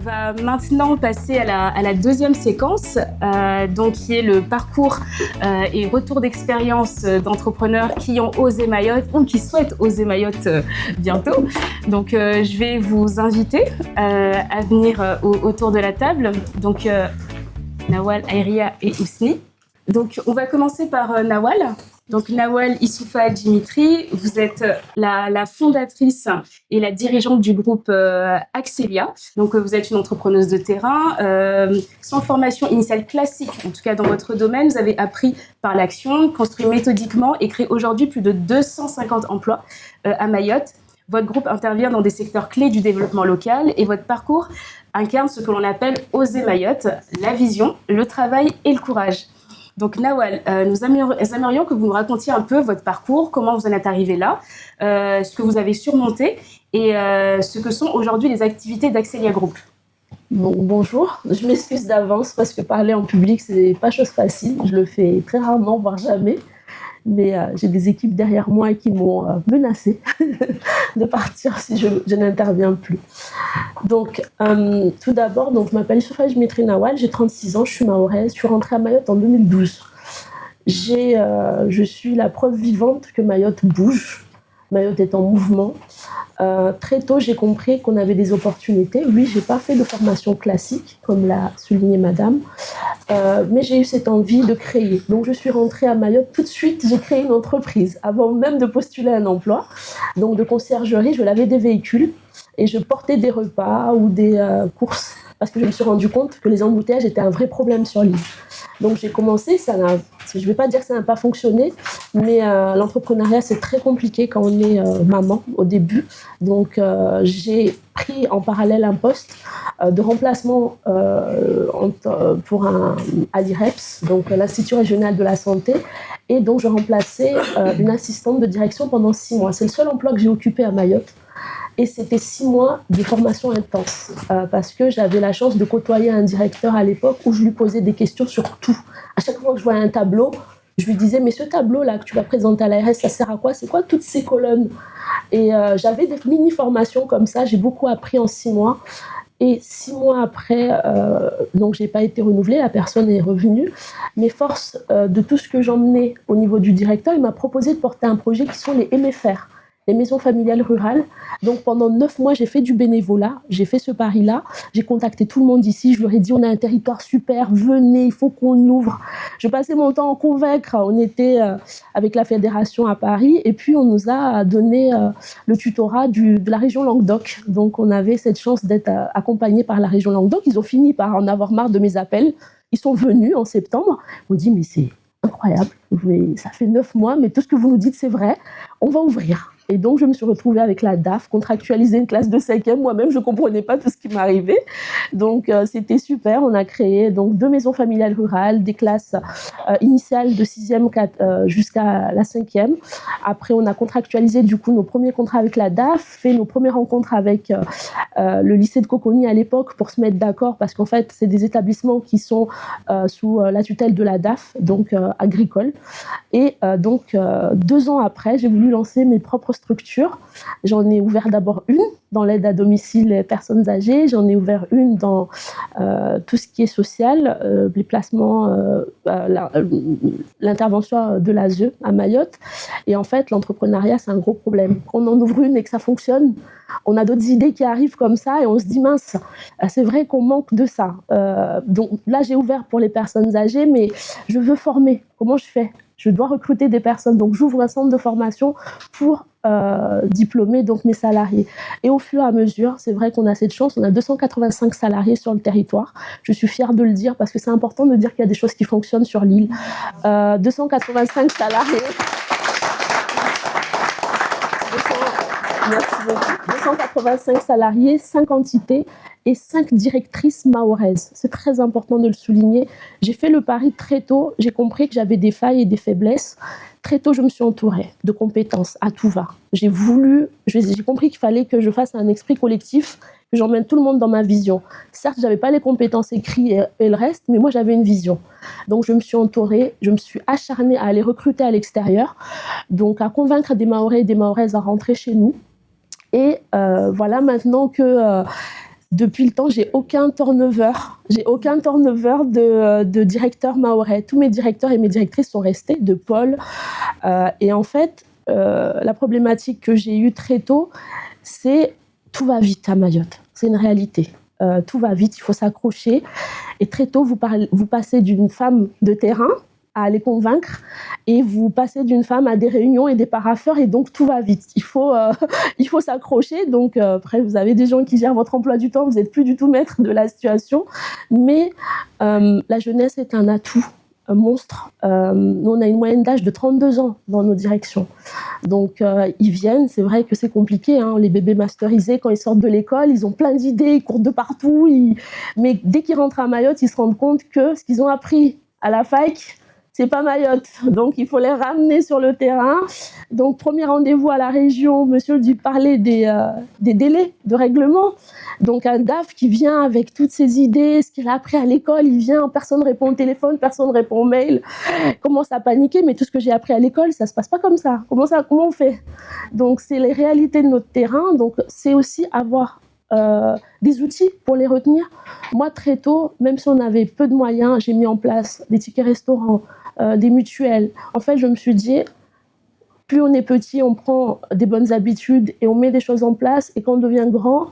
va maintenant passer à la deuxième séquence, donc qui est le parcours et retour d'expérience d'entrepreneurs qui ont osé Mayotte ou qui souhaitent oser Mayotte bientôt. Donc je vais vous inviter à venir autour de la table. Donc Nawal, Ayria et Ousni. Donc on va commencer par Nawal. Donc Nawal Issoufa Dimitri, vous êtes la fondatrice et la dirigeante du groupe Axelia. Donc vous êtes une entrepreneuse de terrain, sans formation initiale classique, en tout cas dans votre domaine. Vous avez appris par l'action, construit méthodiquement et créé aujourd'hui plus de 250 emplois à Mayotte. Votre groupe intervient dans des secteurs clés du développement local et votre parcours incarne ce que l'on appelle Oser Mayotte, la vision, le travail et le courage. Donc Nawal, nous aimerions que vous nous racontiez un peu votre parcours, comment vous en êtes arrivé là, ce que vous avez surmonté et ce que sont aujourd'hui les activités d'Axelia Group. Bon, bonjour, je m'excuse d'avance parce que parler en public, c'est pas chose facile. Je le fais très rarement, voire jamais. Mais j'ai des équipes derrière moi qui m'ont menacée de partir si je n'interviens plus. Donc, tout d'abord, je m'appelle Issoufa Dimitri Nawal, j'ai 36 ans, je suis mahoraise, je suis rentrée à Mayotte en 2012. Je suis la preuve vivante que Mayotte bouge, Mayotte est en mouvement. Très tôt, j'ai compris qu'on avait des opportunités. Oui, je n'ai pas fait de formation classique, comme l'a souligné madame, mais j'ai eu cette envie de créer. Donc, je suis rentrée à Mayotte. Tout de suite, j'ai créé une entreprise, avant même de postuler un emploi. Donc, de conciergerie, je lavais des véhicules et je portais des repas ou des courses parce que je me suis rendu compte que les embouteillages étaient un vrai problème sur l'île. Donc, j'ai commencé, je ne vais pas dire que ça n'a pas fonctionné, mais l'entrepreneuriat, c'est très compliqué quand on est maman au début. Donc, j'ai pris en parallèle un poste de remplacement à l'IREPS, donc l'Institut régional de la santé. Et donc, je remplaçais une assistante de direction pendant 6 mois. C'est le seul emploi que j'ai occupé à Mayotte. Et c'était 6 mois de formation intense parce que j'avais la chance de côtoyer un directeur à l'époque où je lui posais des questions sur tout. À chaque fois que je voyais un tableau, je lui disais « Mais ce tableau-là que tu vas présenter à l'ARS, ça sert à quoi? C'est quoi toutes ces colonnes ?» Et j'avais des mini-formations comme ça. J'ai beaucoup appris en 6 mois. Et 6 mois après, donc j'ai pas été renouvelée, la personne est revenue. Mais force de tout ce que j'emmenais au niveau du directeur, il m'a proposé de porter un projet qui sont les MFR. Les maisons familiales rurales. Donc, pendant 9 mois, j'ai fait du bénévolat. J'ai fait ce pari-là. J'ai contacté tout le monde ici. Je leur ai dit, on a un territoire super, venez, il faut qu'on ouvre. Je passais mon temps à convaincre. On était avec la fédération à Paris. Et puis, on nous a donné le tutorat de la région Languedoc. Donc, on avait cette chance d'être accompagnés par la région Languedoc. Ils ont fini par en avoir marre de mes appels. Ils sont venus en septembre. On dit, mais c'est incroyable. Ça fait 9 mois, mais tout ce que vous nous dites, c'est vrai. On va ouvrir. Et donc, je me suis retrouvée avec la DAF, contractualiser une classe de 5e. Moi-même, je ne comprenais pas tout ce qui m'arrivait. Donc, c'était super. On a créé donc 2 maisons familiales rurales, des classes initiales de 6e jusqu'à la 5e. Après, on a contractualisé du coup nos premiers contrats avec la DAF, fait nos premières rencontres avec le lycée de Coconi à l'époque pour se mettre d'accord parce qu'en fait, c'est des établissements qui sont sous la tutelle de la DAF, donc agricole. Et donc, 2 ans après, j'ai voulu lancer mes propres structures. J'en ai ouvert d'abord une dans l'aide à domicile et personnes âgées. J'en ai ouvert une dans tout ce qui est social, les placements, l'intervention de l'ASE à Mayotte. Et en fait, l'entrepreneuriat, c'est un gros problème. Quand on en ouvre une et que ça fonctionne, on a d'autres idées qui arrivent comme ça et on se dit mince, c'est vrai qu'on manque de ça. Donc là, j'ai ouvert pour les personnes âgées, mais je veux former. Comment je fais? Je dois recruter des personnes. Donc, j'ouvre un centre de formation pour diplômer donc mes salariés. Et au fur et à mesure, c'est vrai qu'on a cette chance. On a 285 salariés sur le territoire. Je suis fière de le dire parce que c'est important de dire qu'il y a des choses qui fonctionnent sur l'île. 285 salariés. Merci beaucoup. 285 salariés, 5 entités et 5 directrices mahoraises. C'est très important de le souligner. J'ai fait le pari très tôt. J'ai compris que j'avais des failles et des faiblesses. Très tôt, je me suis entourée de compétences à tout va. J'ai compris qu'il fallait que je fasse un esprit collectif, que j'emmène tout le monde dans ma vision. Certes, je n'avais pas les compétences écrites et le reste, mais moi, j'avais une vision. Donc, je me suis entourée, je me suis acharnée à aller recruter à l'extérieur, donc à convaincre des Mahorais et des Mahoraises à rentrer chez nous. Et voilà, maintenant que Depuis le temps, j'ai aucun turnover. J'ai aucun turnover de directeurs mahorais. Tous mes directeurs et mes directrices sont restés, de pôle. Et en fait, la problématique que j'ai eue très tôt, c'est tout va vite à Mayotte. C'est une réalité. Tout va vite, il faut s'accrocher. Et très tôt, vous passez d'une femme de terrain à les convaincre, et vous passez d'une femme à des réunions et des parapheurs, et donc tout va vite. Il faut s'accrocher. Donc après, vous avez des gens qui gèrent votre emploi du temps, vous n'êtes plus du tout maître de la situation, mais la jeunesse est un atout, un monstre. Nous, on a une moyenne d'âge de 32 ans dans nos directions. Donc ils viennent, c'est vrai que c'est compliqué, hein, les bébés masterisés, quand ils sortent de l'école, ils ont plein d'idées, ils courent de partout, mais dès qu'ils rentrent à Mayotte, ils se rendent compte que ce qu'ils ont appris à la fac, c'est pas Mayotte. Donc, il faut les ramener sur le terrain. Donc, premier rendez-vous à la région, monsieur dû parler des délais de règlement. Donc, un DAF qui vient avec toutes ses idées, ce qu'il a appris à l'école, il vient, personne ne répond au téléphone, personne ne répond au mail, commence à paniquer, mais tout ce que j'ai appris à l'école, ça se passe pas comme ça. Comment on fait? Donc, c'est les réalités de notre terrain. Donc, c'est aussi avoir des outils pour les retenir. Moi, très tôt, même si on avait peu de moyens, j'ai mis en place des tickets restaurants, des mutuelles. En fait, je me suis dit, plus on est petit, on prend des bonnes habitudes et on met des choses en place. Et quand on devient grand,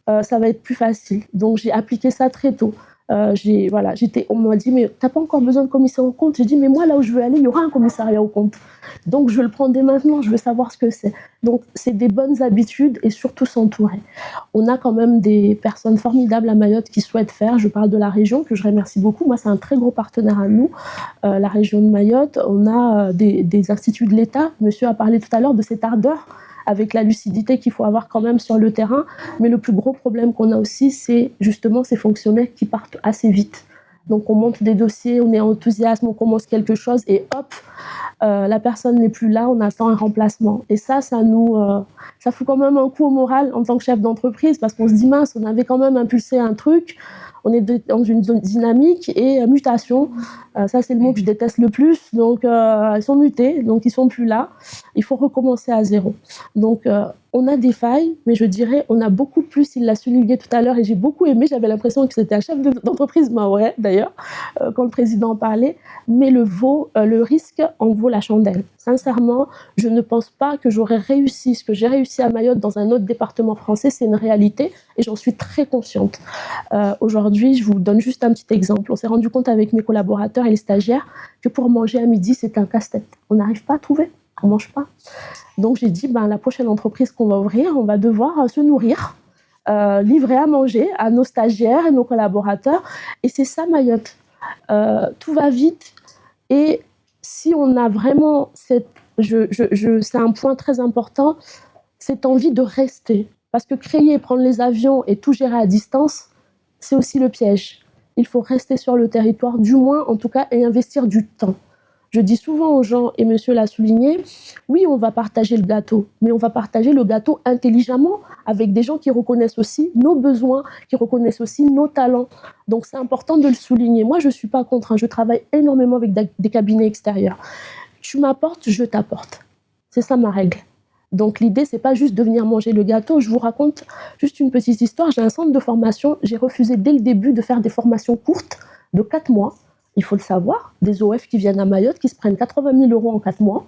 ça va être plus facile. Donc, j'ai appliqué ça très tôt. On m'a dit, mais t'as pas encore besoin de commissaire aux comptes? J'ai dit, mais moi, là où je veux aller, il y aura un commissariat aux comptes. Donc, je le prends dès maintenant, je veux savoir ce que c'est. Donc, c'est des bonnes habitudes et surtout s'entourer. On a quand même des personnes formidables à Mayotte qui souhaitent faire. Je parle de la région, que je remercie beaucoup. Moi, c'est un très gros partenaire à nous, la région de Mayotte. On a des instituts de l'État. Monsieur a parlé tout à l'heure de cette ardeur, avec la lucidité qu'il faut avoir quand même sur le terrain. Mais le plus gros problème qu'on a aussi, c'est justement ces fonctionnaires qui partent assez vite. Donc, on monte des dossiers, on est enthousiasme, on commence quelque chose et hop, la personne n'est plus là, on attend un remplacement. Et ça fout quand même un coup au moral en tant que chef d'entreprise, parce qu'on se dit, mince, on avait quand même impulsé un truc, on est dans une dynamique et mutation. Ça, c'est le mot que je déteste le plus. Donc, ils sont mutés, donc ils sont plus là. Il faut recommencer à zéro. Donc, on a des failles, mais je dirais, on a beaucoup plus, il l'a souligné tout à l'heure, et j'ai beaucoup aimé, j'avais l'impression que c'était un chef d'entreprise mahorais, d'ailleurs, quand le président parlait, mais le risque en vaut la chandelle. Sincèrement, je ne pense pas que j'aurais réussi ce que j'ai réussi à Mayotte dans un autre département français, c'est une réalité, et j'en suis très consciente. Aujourd'hui, je vous donne juste un petit exemple. On s'est rendu compte avec mes collaborateurs et les stagiaires que pour manger à midi, c'est un casse-tête. On n'arrive pas à trouver, on ne mange pas. Donc j'ai dit, la prochaine entreprise qu'on va ouvrir, on va devoir se nourrir, livrer à manger à nos stagiaires et nos collaborateurs. Et c'est ça Mayotte. Tout va vite. Et si on a vraiment c'est un point très important, cette envie de rester. Parce que créer, prendre les avions et tout gérer à distance, c'est aussi le piège. Il faut rester sur le territoire, du moins en tout cas, et investir du temps. Je dis souvent aux gens, et monsieur l'a souligné, oui, on va partager le gâteau, mais on va partager le gâteau intelligemment, avec des gens qui reconnaissent aussi nos besoins, qui reconnaissent aussi nos talents. Donc c'est important de le souligner. Moi, je ne suis pas contre, je travaille énormément avec des cabinets extérieurs. Tu m'apportes, je t'apporte. C'est ça ma règle. Donc l'idée, c'est pas juste de venir manger le gâteau. Je vous raconte juste une petite histoire. J'ai un centre de formation. J'ai refusé dès le début de faire des formations courtes de 4 mois. Il faut le savoir, des OF qui viennent à Mayotte, qui se prennent 80 000 € en 4 mois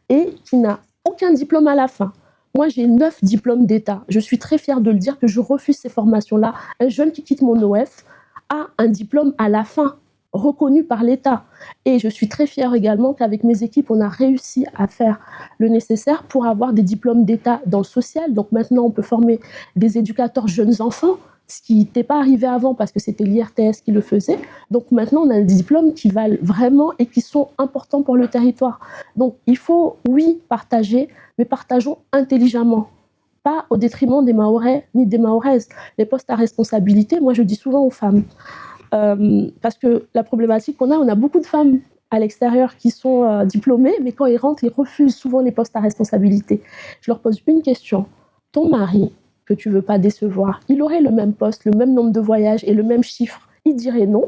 et qui n'ont aucun diplôme à la fin. Moi, j'ai 9 diplômes d'État. Je suis très fière de le dire que je refuse ces formations-là. Un jeune qui quitte mon OF a un diplôme à la fin, reconnu par l'État. Et je suis très fière également qu'avec mes équipes, on a réussi à faire le nécessaire pour avoir des diplômes d'État dans le social. Donc maintenant, on peut former des éducateurs jeunes enfants, ce qui n'était pas arrivé avant parce que c'était l'IRTS qui le faisait. Donc maintenant, on a des diplômes qui valent vraiment et qui sont importants pour le territoire. Donc il faut, oui, partager, mais partageons intelligemment. Pas au détriment des Mahorais ni des Mahoraises. Les postes à responsabilité, moi je dis souvent aux femmes, parce que la problématique qu'on a, on a beaucoup de femmes à l'extérieur qui sont diplômées, mais quand ils rentrent, ils refusent souvent les postes à responsabilité. Je leur pose une question. Ton mari, que tu ne veux pas décevoir, il aurait le même poste, le même nombre de voyages et le même chiffre, il dirait non.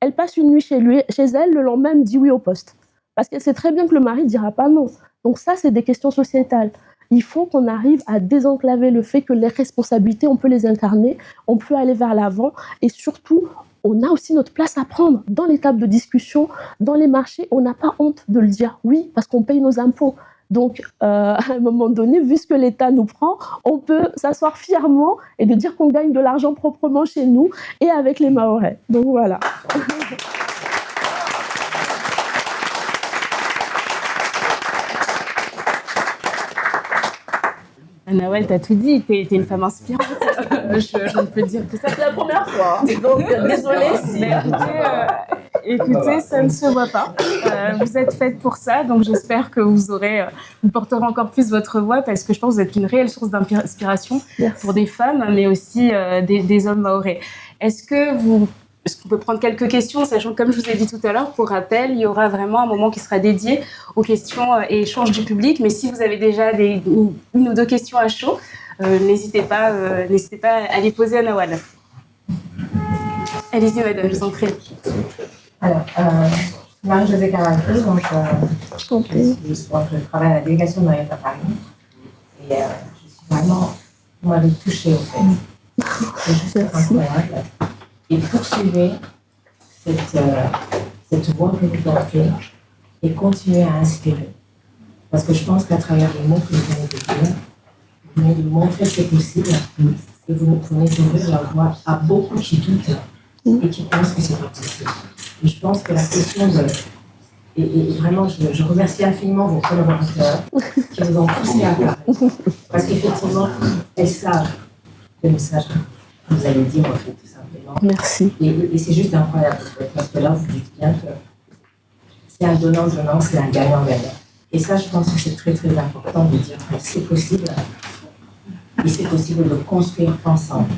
Elle passe une nuit chez elle, le lendemain, elle dit oui au poste. Parce qu'elle sait très bien que le mari ne dira pas non. Donc ça, c'est des questions sociétales. il faut qu'on arrive à désenclaver le fait que les responsabilités, on peut les incarner, on peut aller vers l'avant et surtout, on a aussi notre place à prendre dans les tables de discussion, dans les marchés. On n'a pas honte de le dire, oui, parce qu'on paye nos impôts. Donc, à un moment donné, vu ce que l'État nous prend, on peut s'asseoir fièrement et de dire qu'on gagne de l'argent proprement chez nous et avec les Mahorais. Donc, voilà. Nawal, t'as tout dit, t'es une femme inspirante. Je ne peux dire que ça. C'est la première fois, donc désolée si... Écoutez, ça ne se voit pas. Vous êtes faite pour ça, donc j'espère que vous porterez encore plus votre voix parce que je pense que vous êtes une réelle source d'inspiration pour des femmes, mais aussi des hommes mahorais. Est-ce qu'on peut prendre quelques questions, sachant que, comme je vous ai dit tout à l'heure, pour rappel, il y aura vraiment un moment qui sera dédié aux questions et échanges du public. Mais si vous avez déjà une ou deux questions à chaud, n'hésitez pas à les poser à Nawal. Allez-y, madame, je vous en prie. Alors, Marie-Josée Caracruz, donc je travaille à la délégation de Mayotte à Paris. Et je suis vraiment, vous m'avez touchée au fait. C'est juste incroyable. Et poursuivez cette voie que vous portez et continuez à inspirer. Parce que je pense qu'à travers les mots que vous venez de dire, vous venez de montrer ce qui est possible et vous venez d'ouvrir la voie à beaucoup qui doutent et qui pensent que c'est pas possible. Et je pense que la question de... Et vraiment, je remercie infiniment vos collaborateurs qui vous ont poussé à parler. Parce qu'effectivement, elles savent le message que vous allez dire, en fait, tout simplement. Merci. Et c'est juste incroyable, en fait, parce que là, vous dites bien que c'est un donnant-donnant, c'est un gagnant-gagnant. Et ça, je pense que c'est très, très important de dire que c'est possible. Et c'est possible de construire ensemble.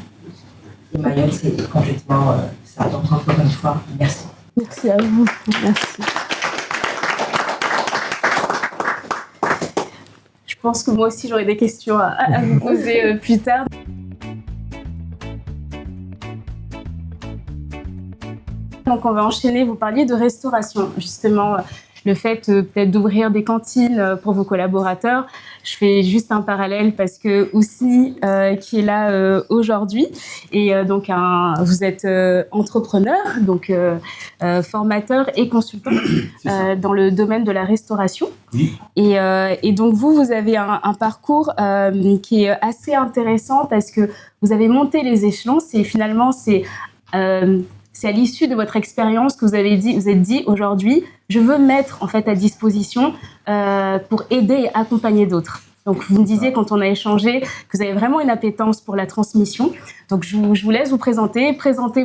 Et Mayotte, c'est complètement ça. Donc, encore une fois, merci. Merci à vous. Merci. Je pense que moi aussi, j'aurai des questions à vous poser plus tard. Donc, on va enchaîner. Vous parliez de restauration, justement. Le fait peut-être d'ouvrir des cantines pour vos collaborateurs. Je fais juste un parallèle parce que Ousni, qui est là aujourd'hui, et donc vous êtes entrepreneur, donc formateur et consultant dans le domaine de la restauration. Oui. Et donc vous avez un parcours qui est assez intéressant parce que vous avez monté les échelons. C'est finalement c'est à l'issue de votre expérience que vous êtes dit aujourd'hui, je veux mettre en fait à disposition pour aider et accompagner d'autres. Donc vous me disiez quand on a échangé que vous avez vraiment une appétence pour la transmission. Donc je vous laisse vous présenter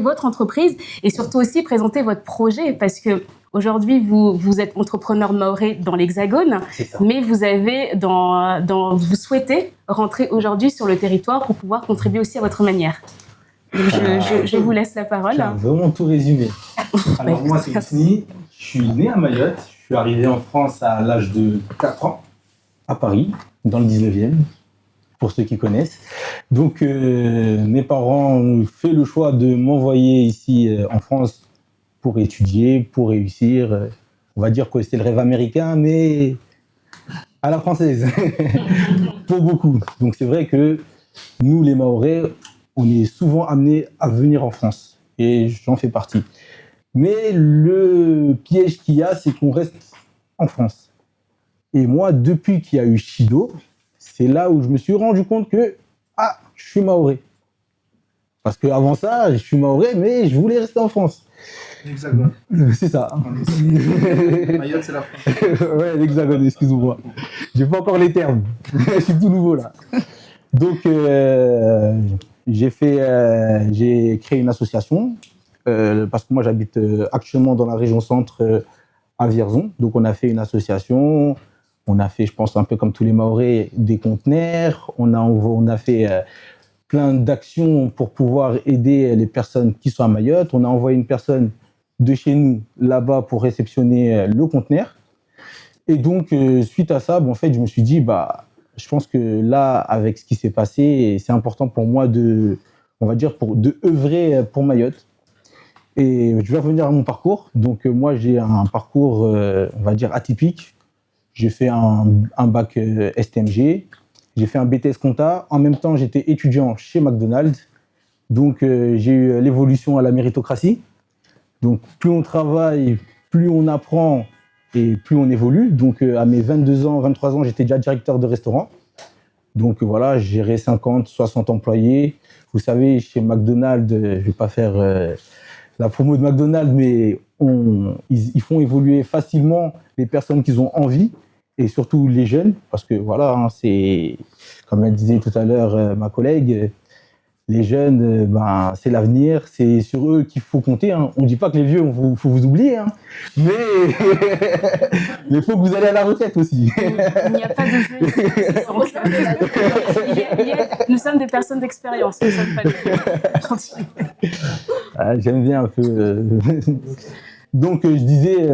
votre entreprise et surtout aussi présenter votre projet parce que aujourd'hui vous êtes entrepreneur mahorais dans l'Hexagone, mais vous avez vous souhaitez rentrer aujourd'hui sur le territoire pour pouvoir contribuer aussi à votre manière. Donc je vous laisse la parole. Tu as vraiment tout résumé. Alors moi c'est Ousni, je suis né à Mayotte, je suis arrivé en France à l'âge de 4 ans, à Paris, dans le 19e, pour ceux qui connaissent. Donc mes parents ont fait le choix de m'envoyer ici en France pour étudier, pour réussir. On va dire que c'était le rêve américain, mais à la française, pour beaucoup. Donc c'est vrai que nous les Mahorais, on est souvent amenés à venir en France, et j'en fais partie. Mais le piège qu'il y a, c'est qu'on reste en France. Et moi, depuis qu'il y a eu Chido, c'est là où je me suis rendu compte que, je suis Mahorais. Parce qu'avant ça, je suis Mahorais, mais je voulais rester en France. L'Hexagone. C'est ça. Mayotte, c'est la France. Ouais, l'Hexagone, excuse-moi. J'ai pas encore les termes. Je suis tout nouveau là. Donc, j'ai créé une association parce que moi j'habite actuellement dans la région centre à Vierzon. Donc on a fait une association, on a fait, je pense un peu comme tous les Mahorais, des conteneurs, on a fait plein d'actions pour pouvoir aider les personnes qui sont à Mayotte. On a envoyé une personne de chez nous là-bas pour réceptionner le conteneur. Et donc suite à ça, en fait je me suis dit je pense que là, avec ce qui s'est passé, c'est important pour moi de œuvrer pour Mayotte. Et je vais revenir à mon parcours. Donc, moi, j'ai un parcours, on va dire, atypique. J'ai fait un bac STMG. J'ai fait un BTS compta. En même temps, j'étais étudiant chez McDonald's. Donc, j'ai eu l'évolution à la méritocratie. Donc, plus on travaille, plus on apprend et plus on évolue. Donc, à mes 22 ans, 23 ans, j'étais déjà directeur de restaurant. Donc, voilà, j'ai géré 50, 60 employés. Vous savez, chez McDonald's, je ne vais pas faire la promo de McDonald's, mais ils font évoluer facilement les personnes qui ont envie et surtout les jeunes. Parce que, voilà, hein, c'est, comme elle disait tout à l'heure, ma collègue, les jeunes, c'est l'avenir, c'est sur eux qu'il faut compter. Hein. On ne dit pas que les vieux, il faut vous oublier, hein. Mais il faut que vous allez à la retraite aussi. Il n'y a pas de vieux ici. Nous sommes des personnes d'expérience, nous ne sommes pas des vieux. J'aime bien un peu. Donc, je disais,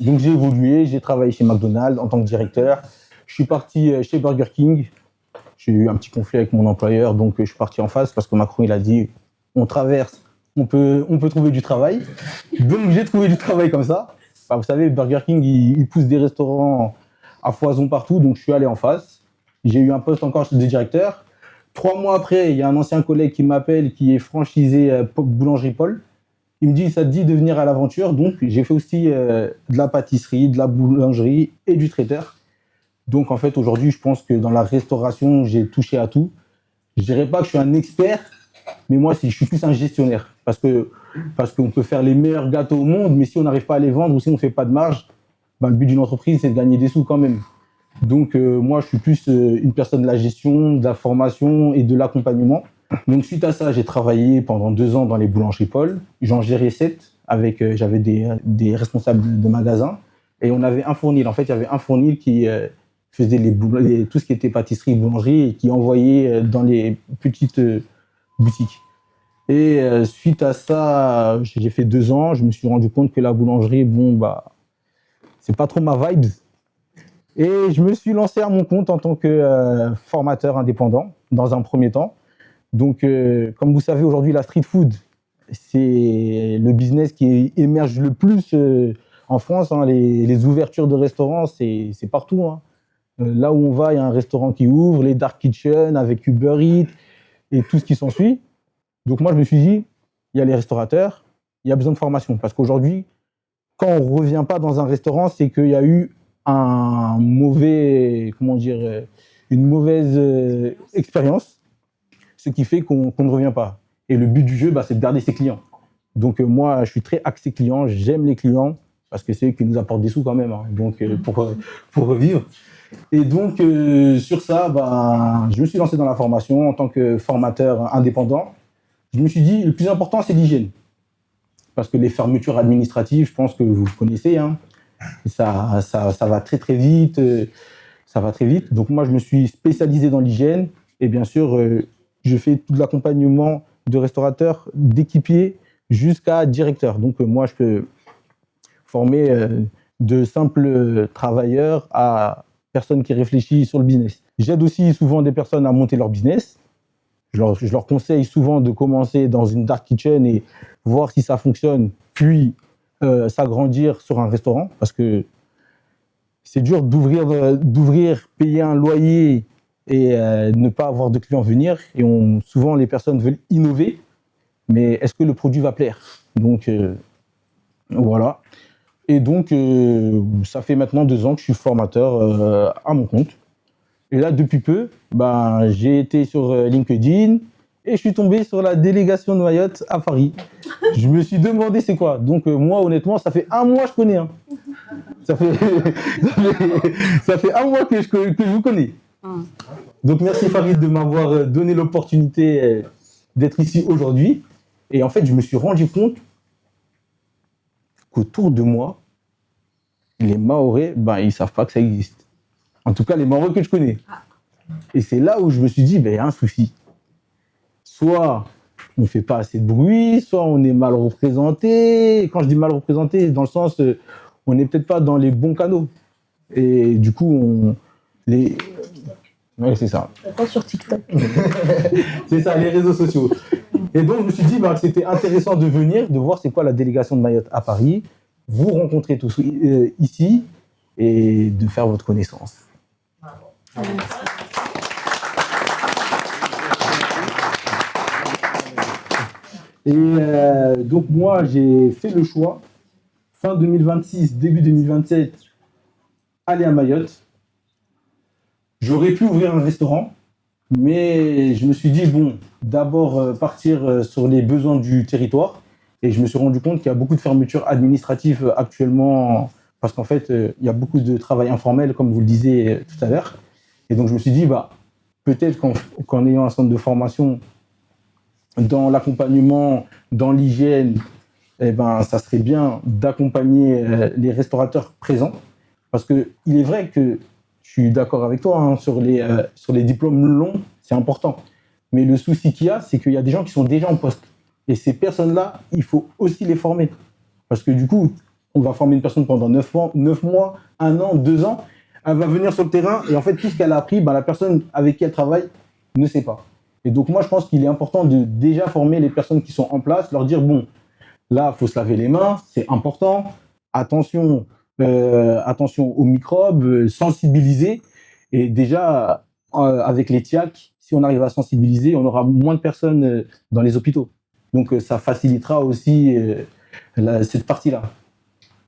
donc j'ai évolué, j'ai travaillé chez McDonald's en tant que directeur. Je suis parti chez Burger King. J'ai eu un petit conflit avec mon employeur, donc je suis parti en face parce que Macron, il a dit, on traverse, on peut trouver du travail. Donc, j'ai trouvé du travail comme ça. Vous savez, Burger King, il pousse des restaurants à foison partout, donc je suis allé en face. J'ai eu un poste encore de directeur. 3 mois après, il y a un ancien collègue qui m'appelle, qui est franchisé Boulangerie Paul. Il me dit, ça te dit de venir à l'aventure. Donc, j'ai fait aussi de la pâtisserie, de la boulangerie et du traiteur. Donc, en fait, aujourd'hui, je pense que dans la restauration, j'ai touché à tout. Je ne dirais pas que je suis un expert, mais moi, je suis plus un gestionnaire. Parce qu'on peut faire les meilleurs gâteaux au monde, mais si on n'arrive pas à les vendre ou si on ne fait pas de marge, le but d'une entreprise, c'est de gagner des sous quand même. Donc, moi, je suis plus une personne de la gestion, de la formation et de l'accompagnement. Donc, suite à ça, j'ai travaillé pendant 2 ans dans les boulangeries Paul. J'en gérais 7 j'avais des responsables de magasins. Et on avait un fournil. En fait, il y avait un fournil qui faisait tout ce qui était pâtisserie, boulangerie et qui envoyait dans les petites boutiques. Et suite à ça, j'ai fait 2 ans. Je me suis rendu compte que la boulangerie, c'est pas trop ma vibe. Et je me suis lancé à mon compte en tant que formateur indépendant dans un premier temps. Donc, comme vous savez, aujourd'hui, la street food, c'est le business qui émerge le plus en France. Hein. Les ouvertures de restaurants, c'est partout. Hein. Là où on va, il y a un restaurant qui ouvre, les dark kitchen avec Uber Eats et tout ce qui s'ensuit. Donc, moi, je me suis dit, il y a les restaurateurs, il y a besoin de formation. Parce qu'aujourd'hui, quand on ne revient pas dans un restaurant, c'est qu'il y a eu une mauvaise expérience, ce qui fait qu'on ne revient pas. Et le but du jeu, c'est de garder ses clients. Donc moi, je suis très axé client, j'aime les clients, parce que c'est eux qui nous apportent des sous quand même, hein, donc, pour revivre. Et donc, sur ça, je me suis lancé dans la formation en tant que formateur indépendant. Je me suis dit, le plus important, c'est l'hygiène. Parce que les fermetures administratives, je pense que vous connaissez, hein, ça va très très vite, ça va très vite. Donc moi, je me suis spécialisé dans l'hygiène et bien sûr, je fais tout l'accompagnement de restaurateurs, d'équipiers jusqu'à directeur. Donc moi, je peux former de simples travailleurs à personnes qui réfléchissent sur le business. J'aide aussi souvent des personnes à monter leur business. Je leur conseille souvent de commencer dans une dark kitchen et voir si ça fonctionne, puis s'agrandir sur un restaurant, parce que c'est dur d'ouvrir, payer un loyer et ne pas avoir de clients venir. Et souvent, les personnes veulent innover, mais est-ce que le produit va plaire? Donc, voilà. Et donc, ça fait maintenant 2 ans que je suis formateur à mon compte. Et là, depuis peu, j'ai été sur LinkedIn et je suis tombé sur la délégation de Mayotte à Paris. Je me suis demandé c'est quoi. Donc moi, honnêtement, ça fait 1 mois que je connais. Hein. Ça fait 1 mois que je vous connais. Donc merci Farid de m'avoir donné l'opportunité d'être ici aujourd'hui. Et en fait, je me suis rendu compte qu'autour de moi, les Mahorais, ils ne savent pas que ça existe. En tout cas, les Mahorais que je connais. Et c'est là où je me suis dit, il y a un souci. Soit on ne fait pas assez de bruit, soit on est mal représenté. Quand je dis mal représenté, dans le sens, on n'est peut-être pas dans les bons canaux. Et du coup, ouais, c'est ça. Pas sur TikTok. C'est ça, les réseaux sociaux. Et donc, je me suis dit que c'était intéressant de venir, de voir c'est quoi la délégation de Mayotte à Paris, vous rencontrer tous ici et de faire votre connaissance. Et donc moi, j'ai fait le choix, fin 2026, début 2027, aller à Mayotte. J'aurais pu ouvrir un restaurant, mais je me suis dit, bon, d'abord partir sur les besoins du territoire. Et je me suis rendu compte qu'il y a beaucoup de fermetures administratives actuellement, parce qu'en fait, il y a beaucoup de travail informel, comme vous le disiez tout à l'heure. Et donc, je me suis dit, bah, peut-être qu'en ayant un centre de formation dans l'accompagnement, dans l'hygiène, eh ben, ça serait bien d'accompagner les restaurateurs présents. Parce qu'il est vrai que je suis d'accord avec toi hein, sur les diplômes longs, c'est important. Mais le souci qu'il y a, c'est qu'il y a des gens qui sont déjà en poste. Et ces personnes-là, il faut aussi les former. Parce que du coup, on va former une personne pendant 9 mois, 1 an, 2 ans. Elle va venir sur le terrain et en fait, tout ce qu'elle a appris, ben, la personne avec qui elle travaille ne sait pas. Et donc, moi, je pense qu'il est important de déjà former les personnes qui sont en place, leur dire, bon, là, il faut se laver les mains, c'est important. Attention aux microbes, sensibiliser. Et déjà, avec les TIAC, si on arrive à sensibiliser, on aura moins de personnes dans les hôpitaux. Donc, ça facilitera aussi cette partie-là.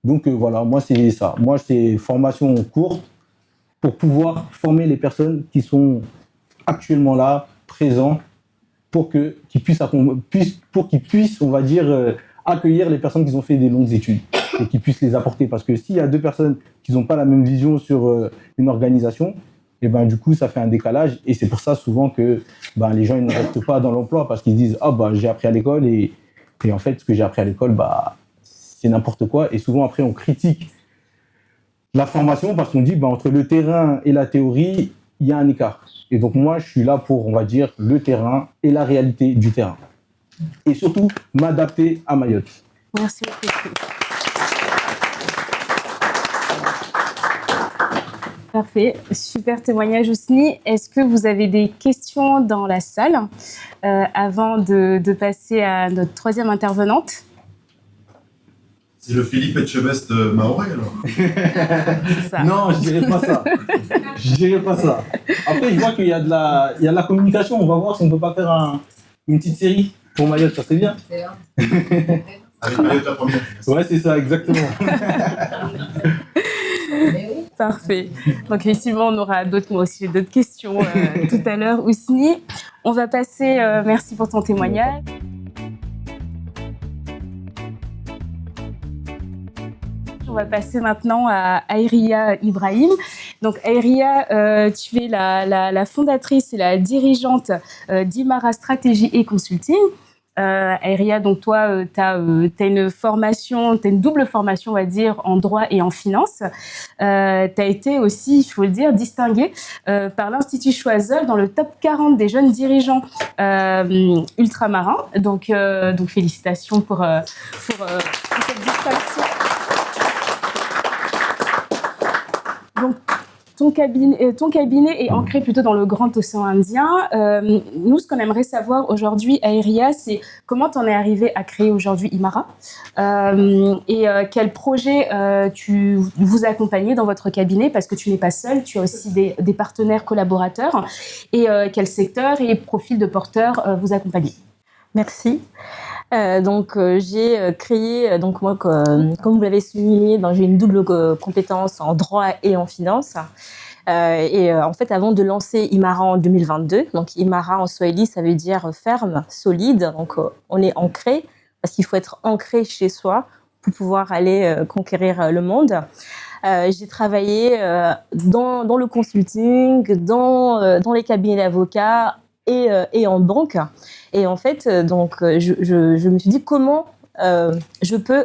Donc, voilà, moi, c'est ça. Moi, c'est formation courte pour pouvoir former les personnes qui sont actuellement là, présents, pour qu'ils puissent, on va dire, accueillir les personnes qui ont fait des longues études et qui puissent les apporter. Parce que s'il y a 2 personnes qui n'ont pas la même vision sur une organisation, et ben, du coup, ça fait un décalage. Et c'est pour ça, souvent, que ben, les gens ils ne restent pas dans l'emploi parce qu'ils disent « Ah, bah, j'ai appris à l'école et en fait, ce que j'ai appris à l'école, bah, c'est n'importe quoi. » Et souvent, après, on critique la formation parce qu'on dit bah, entre le terrain et la théorie, il y a un écart. Et donc, moi, je suis là pour, on va dire, le terrain et la réalité du terrain. Et surtout, m'adapter à Mayotte. Merci beaucoup. Parfait, super témoignage Ousni. Est-ce que vous avez des questions dans la salle avant de passer à notre 3e intervenante? C'est le Philippe Etchebest mahorais, alors. C'est ça. Non, je dirais pas ça. Je dirais pas ça. Après, je vois qu'il y a de la communication. On va voir si on peut pas faire une petite série pour Mayotte, ça serait bien. Avec Mayotte la première. Ouais, c'est ça, exactement. Parfait. Donc, effectivement, on aura moi aussi, j'ai d'autres questions tout à l'heure. Ousni, on va passer, merci pour ton témoignage. On va passer maintenant à Ayria Ibrahim. Donc, Ayria, tu es la fondatrice et la dirigeante d'Imara Stratégie et Consulting. Ayria, donc toi, tu as une formation, tu as une double formation, on va dire, en droit et en finance. Tu as été aussi, il faut le dire, distinguée par l'Institut Choiseul dans le top 40 des jeunes dirigeants ultramarins. Donc félicitations pour cette distinction. Donc, ton cabinet est ancré plutôt dans le grand océan Indien. Nous, ce qu'on aimerait savoir aujourd'hui, Ayria, c'est comment tu en es arrivé à créer aujourd'hui Imara et quel projet vous accompagnez dans votre cabinet, parce que tu n'es pas seul, tu as aussi des partenaires collaborateurs, et quel secteur et profil de porteurs vous accompagnez. Merci. J'ai créé, donc moi, comme vous l'avez souligné, j'ai une double compétence en droit et en finance. En fait, avant de lancer Imara en 2022, donc Imara en swahili, ça veut dire ferme, solide. Donc, on est ancré, parce qu'il faut être ancré chez soi pour pouvoir aller conquérir le monde. J'ai travaillé dans le consulting, dans les cabinets d'avocats et en banque. Et en fait, je me suis dit comment je peux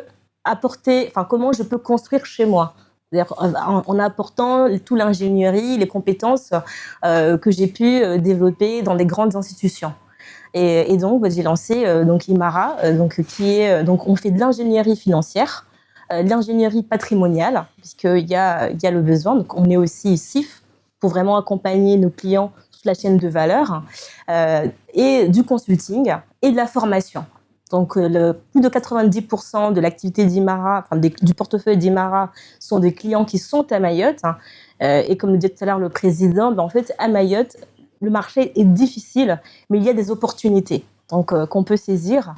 comment je peux construire chez moi. C'est-à-dire en apportant toute l'ingénierie, les compétences que j'ai pu développer dans des grandes institutions. Et donc, j'ai lancé Imara, qui est on fait de l'ingénierie financière, de l'ingénierie patrimoniale, puisqu'il y a le besoin. Donc, on est aussi CIF pour vraiment accompagner nos clients toute la chaîne de valeur, et du consulting et de la formation. Donc, plus de 90% de l'activité d'Imara, du portefeuille d'Imara, sont des clients qui sont à Mayotte. Et comme le disait tout à l'heure le président, en fait, à Mayotte, le marché est difficile, mais il y a des opportunités. donc qu'on peut saisir.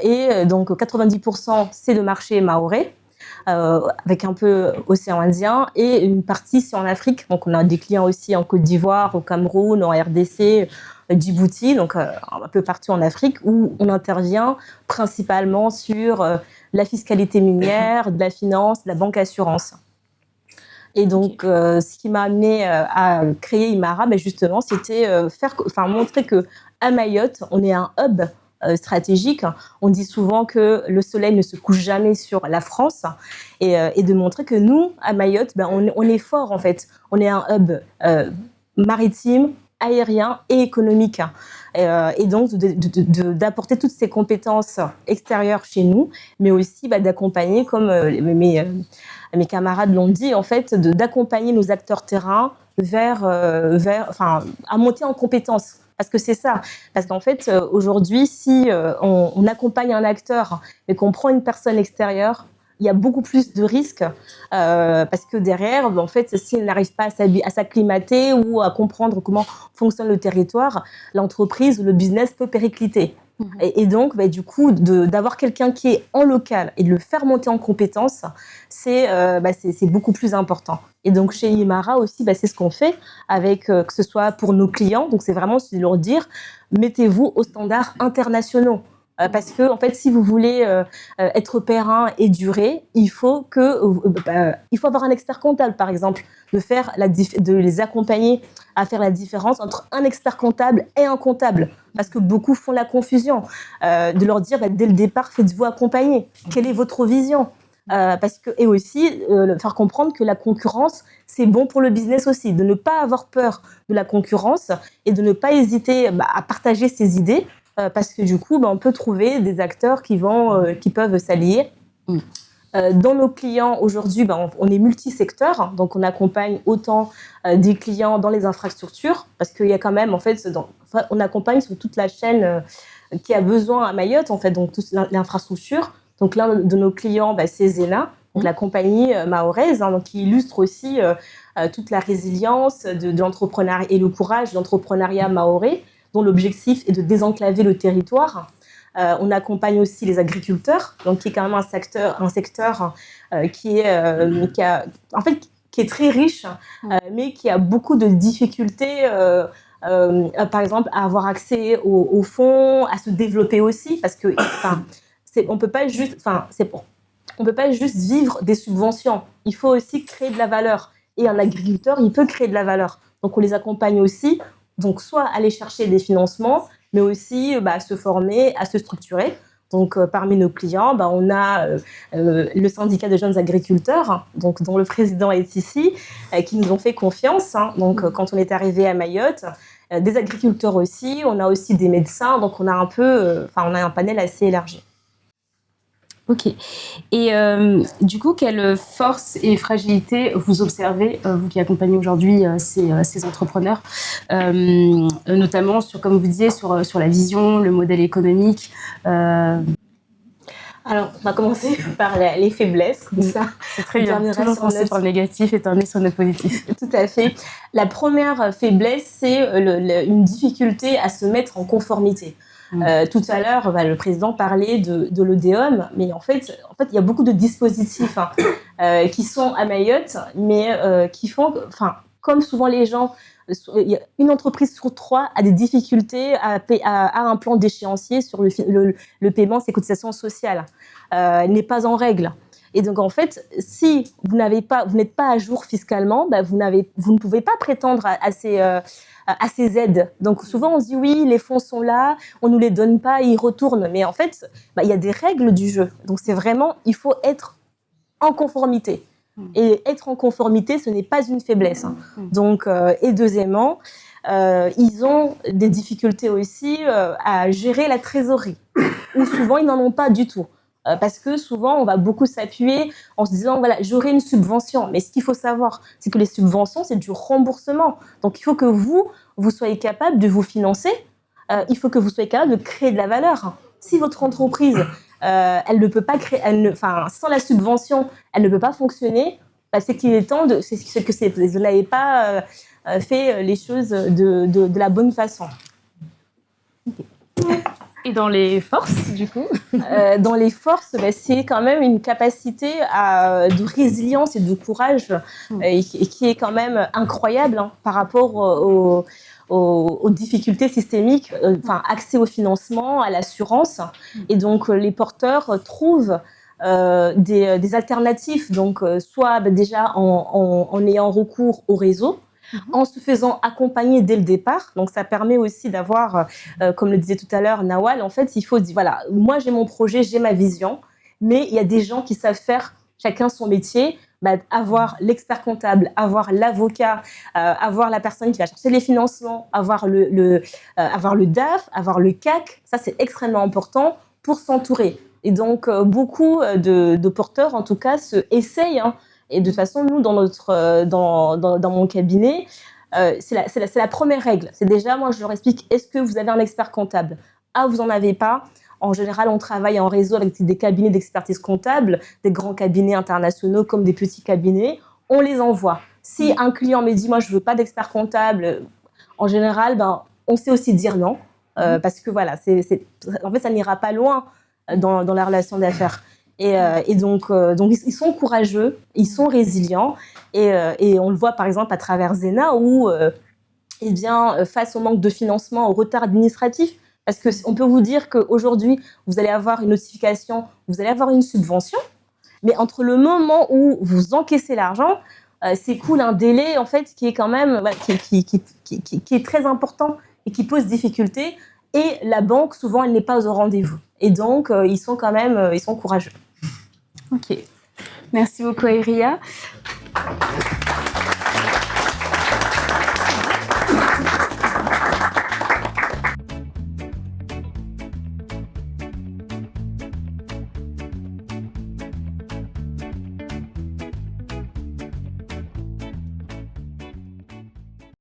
Et donc 90% c'est le marché mahorais, avec un peu océan Indien et une partie c'est en Afrique. Donc on a des clients aussi en Côte d'Ivoire, au Cameroun, en RDC, Djibouti, donc un peu partout en Afrique où on intervient principalement sur la fiscalité minière, de la finance, de la banque assurance. Et donc, ce qui m'a amené à créer Imara, justement, c'était montrer que à Mayotte, on est un hub stratégique. On dit souvent que le soleil ne se couche jamais sur la France, et de montrer que nous, à Mayotte, on est fort en fait. On est un hub maritime, aérien et économique. Et donc d'apporter toutes ces compétences extérieures chez nous, mais aussi d'accompagner, comme mes camarades l'ont dit, en fait, d'accompagner nos acteurs terrain à monter en compétences. Parce que c'est ça. Parce qu'en fait, aujourd'hui, si on accompagne un acteur et qu'on prend une personne extérieure, il y a beaucoup plus de risques parce que derrière, en fait, s'il n'arrive pas à s'acclimater ou à comprendre comment fonctionne le territoire, l'entreprise ou le business peut péricliter. Et donc, du coup, d'avoir quelqu'un qui est en local et de le faire monter en compétences, c'est beaucoup plus important. Et donc, chez Imara aussi, c'est ce qu'on fait, avec que ce soit pour nos clients. Donc, c'est vraiment de leur dire, mettez-vous aux standards internationaux. Parce que, en fait, si vous voulez être périn et durer, il faut avoir un expert comptable, par exemple, de les accompagner à faire la différence entre un expert comptable et un comptable. Parce que beaucoup font la confusion. De leur dire, dès le départ, faites-vous accompagner. Quelle est votre vision ? Et aussi faire comprendre que la concurrence, c'est bon pour le business aussi. De ne pas avoir peur de la concurrence et de ne pas hésiter à partager ses idées. Parce que du coup, on peut trouver des acteurs qui peuvent s'allier. Dans nos clients, aujourd'hui, on est multisecteur, donc on accompagne autant des clients dans les infrastructures, parce qu'il y a quand même, en fait, on accompagne sur toute la chaîne qui a besoin à Mayotte, en fait, donc toute l'infrastructure. Donc l'un de nos clients, c'est Zena, donc la compagnie mahoraise, donc qui illustre aussi toute la résilience de l'entrepreneuriat et le courage de l'entrepreneuriat mahorais, dont l'objectif est de désenclaver le territoire. On accompagne aussi les agriculteurs, donc qui est quand même un secteur qui est très riche, mais qui a beaucoup de difficultés, par exemple, à avoir accès aux fonds, à se développer aussi, parce que on peut pas juste vivre des subventions. Il faut aussi créer de la valeur. Et un agriculteur, il peut créer de la valeur. Donc on les accompagne aussi. Donc, soit aller chercher des financements, mais aussi à se former, à se structurer. Donc, parmi nos clients, on a le syndicat de jeunes agriculteurs, donc, dont le président est ici, qui nous ont fait confiance. Donc, quand on est arrivé à Mayotte, des agriculteurs aussi, on a aussi des médecins, donc on a on a un panel assez élargi. Ok. Et du coup, quelles forces et fragilités vous observez, vous qui accompagnez aujourd'hui ces entrepreneurs, notamment comme vous disiez, sur la vision, le modèle économique Alors, on va commencer par les faiblesses, comme ça. C'est très bien. Toujours commencer par le négatif et terminer sur le positif. Tout à fait. La première faiblesse, c'est une difficulté à se mettre en conformité. Tout à l'heure, le président parlait de l'ODEOM, mais en fait, il y a beaucoup de dispositifs qui sont à Mayotte, mais qui font, comme souvent les gens, une entreprise sur 3 a des difficultés à un plan d'échéancier sur le paiement de ses cotisations sociales. Elle n'est pas en règle. Et donc, en fait, si vous n'êtes pas à jour fiscalement, vous ne pouvez pas prétendre à ces aides. Donc, souvent, on se dit, oui, les fonds sont là, on ne nous les donne pas, ils retournent. Mais en fait, il y a des règles du jeu. Donc, c'est vraiment, il faut être en conformité. Et être en conformité, ce n'est pas une faiblesse. Donc, et deuxièmement, ils ont des difficultés aussi à gérer la trésorerie, où souvent, ils n'en ont pas du tout. Parce que souvent, on va beaucoup s'appuyer en se disant, voilà, j'aurai une subvention. Mais ce qu'il faut savoir, c'est que les subventions, c'est du remboursement. Donc, il faut que vous soyez capable de vous financer. Il faut que vous soyez capable de créer de la valeur. Si votre entreprise, elle ne peut pas créer, sans la subvention, elle ne peut pas fonctionner, c'est qu'il est temps vous n'avez pas fait les choses de la bonne façon. Okay. Et dans les forces, du coup? Dans les forces, c'est quand même une capacité de résilience et de courage et qui est quand même incroyable par rapport aux difficultés systémiques, accès au financement, à l'assurance. Et donc, les porteurs trouvent des alternatives, donc soit déjà en ayant recours au réseau, en se faisant accompagner dès le départ. Donc, ça permet aussi d'avoir, comme le disait tout à l'heure Nawal, en fait, il faut dire, voilà, moi, j'ai mon projet, j'ai ma vision, mais il y a des gens qui savent faire chacun son métier, avoir l'expert comptable, avoir l'avocat, avoir la personne qui va chercher les financements, avoir le DAF, avoir le CAC. Ça, c'est extrêmement important pour s'entourer. Et donc, beaucoup de porteurs, en tout cas, essayent. Et de toute façon, nous, dans mon cabinet, c'est la première règle. C'est déjà, moi, je leur explique, est-ce que vous avez un expert comptable? Ah, vous n'en avez pas? En général, on travaille en réseau avec des cabinets d'expertise comptable, des grands cabinets internationaux comme des petits cabinets. On les envoie. Si un client me dit, moi, je ne veux pas d'expert comptable, en général, on sait aussi dire non. Parce que voilà, en fait, ça n'ira pas loin dans la relation d'affaires. Et donc, ils sont courageux, ils sont résilients. Et on le voit, par exemple, à travers Zena, où, face au manque de financement, au retard administratif, parce qu'on peut vous dire qu'aujourd'hui, vous allez avoir une notification, vous allez avoir une subvention, mais entre le moment où vous encaissez l'argent, s'écoule un délai en fait qui est quand même qui est très important et qui pose difficulté. Et la banque, souvent, elle n'est pas au rendez-vous. Et donc, ils sont courageux. Ok. Merci beaucoup, Iria.